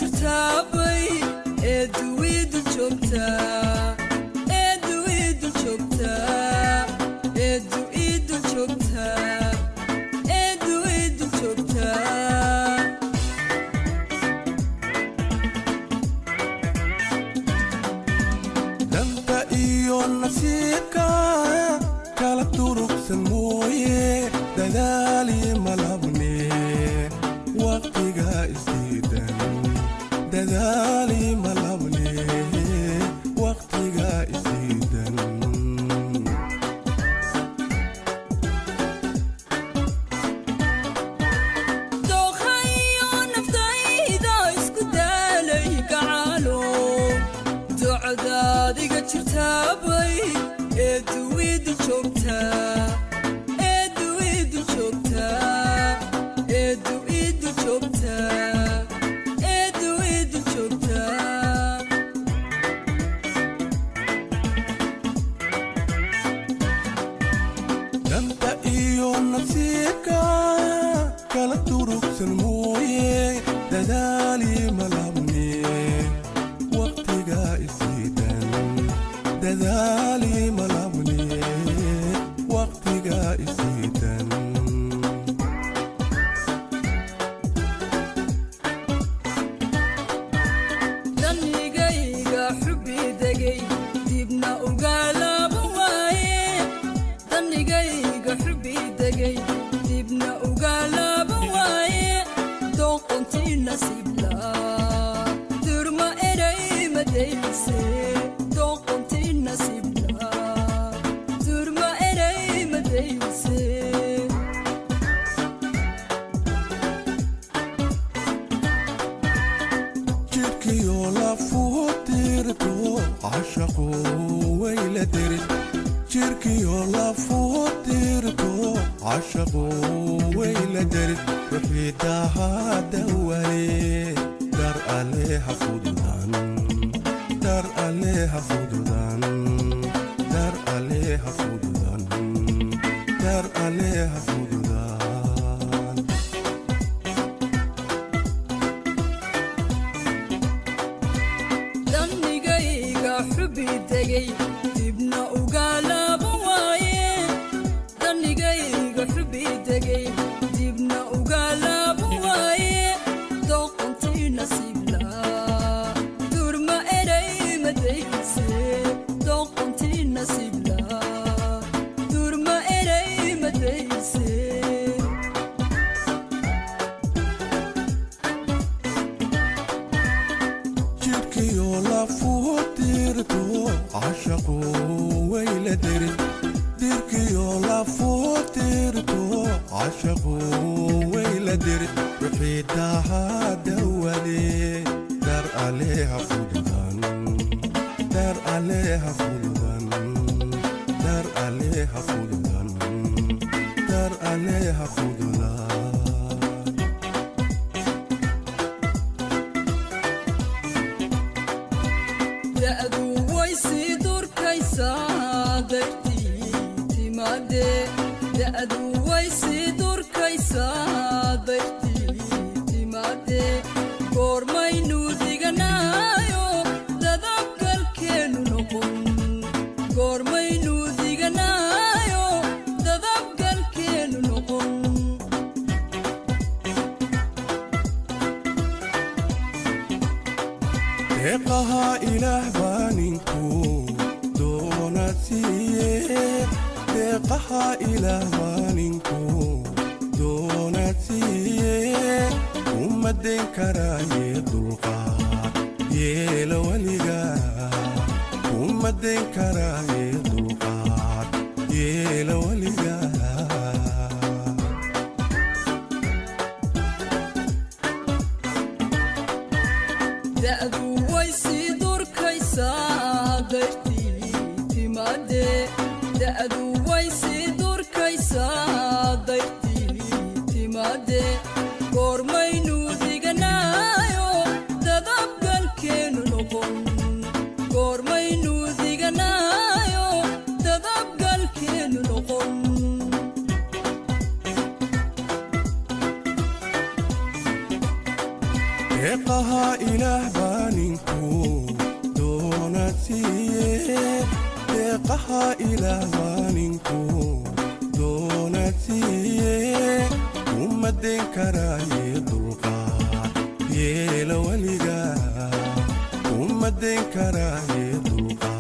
jirtaabay eeduwidu joogtaa eeduwidu joogtaa eeduwidu joogtaa eeduwidu joogtaa danta iyo nasiibka kala durugsan mooye dadaali malabne waqtiga isiidan dadaali malabne waqtiga isiidan dooqayo naftayda isku daalay gacalo ducdaadiga jirtaabay eeduwidu joogtaa eeduwidu joogtaa eeduwidu joogtaa eeduwidu joogtaa danta iyo nasiibka kala durugsan mooye dadaali malabne waqtiga isiidan dadaali malabne waqtiga isiidan danigayga xubi degay dibna uga laaban waaye danigayga xubi degay dibna uga laaban waaye doqontii nasiibla durma eray madayse doqontii nasiibla durma eray madayse jidhkiyo lafuhu dirto cashaqu wayla dirid jidhkiyo lafuhu dirto cashaqu wayla dirid wixii daahada wale dar alle ha fududan dar alle ha fududan dar alle ha fududan dar alle ha fududan danigayga xubi degay dibna uga laaban waaye danigayga xubi degay dibna uga laaban waaye doqontii nasiibla durma eray madayse doqontii nasiibla durma eray madayse jidhkiyo lafuhu dirto cashaqu wayla dirid dirkiyo lafuhu dirto cashaqu wayla dirid wixii daahada wale dar alle ha fududan dar alle ha fududan dar alle ha fududan dar alle ha fududan da'du way sii durkaysaa dartii timaade da'du way sii durkaysaa dartii timaade goormaynu diganaayo dadabgalkeenu noqon goormaynu diganaayo dadabgalkeenu noqon deeqaha ilaah baa ninku doonadsiiye deeqaha ilaah baa ninku doonadsiiye uma dayn karaaye dulqaad yeela weliga uma dayn karaaye dulqaad yeela weliga da'du way sii durkaysaa dartii timaade da'du way sii durkaysaa dartii timaade goormaynu diganaayo dadabgalkeenu noqon goormaynu diganaayo dadabgalkeenu noqon deeqaha ilaah baa ninku doonatiye deeqaha ilaah baa ninku doonatiye uma dayn karaaye dulqaad yeela weliga uma dayn karaaye dulqaad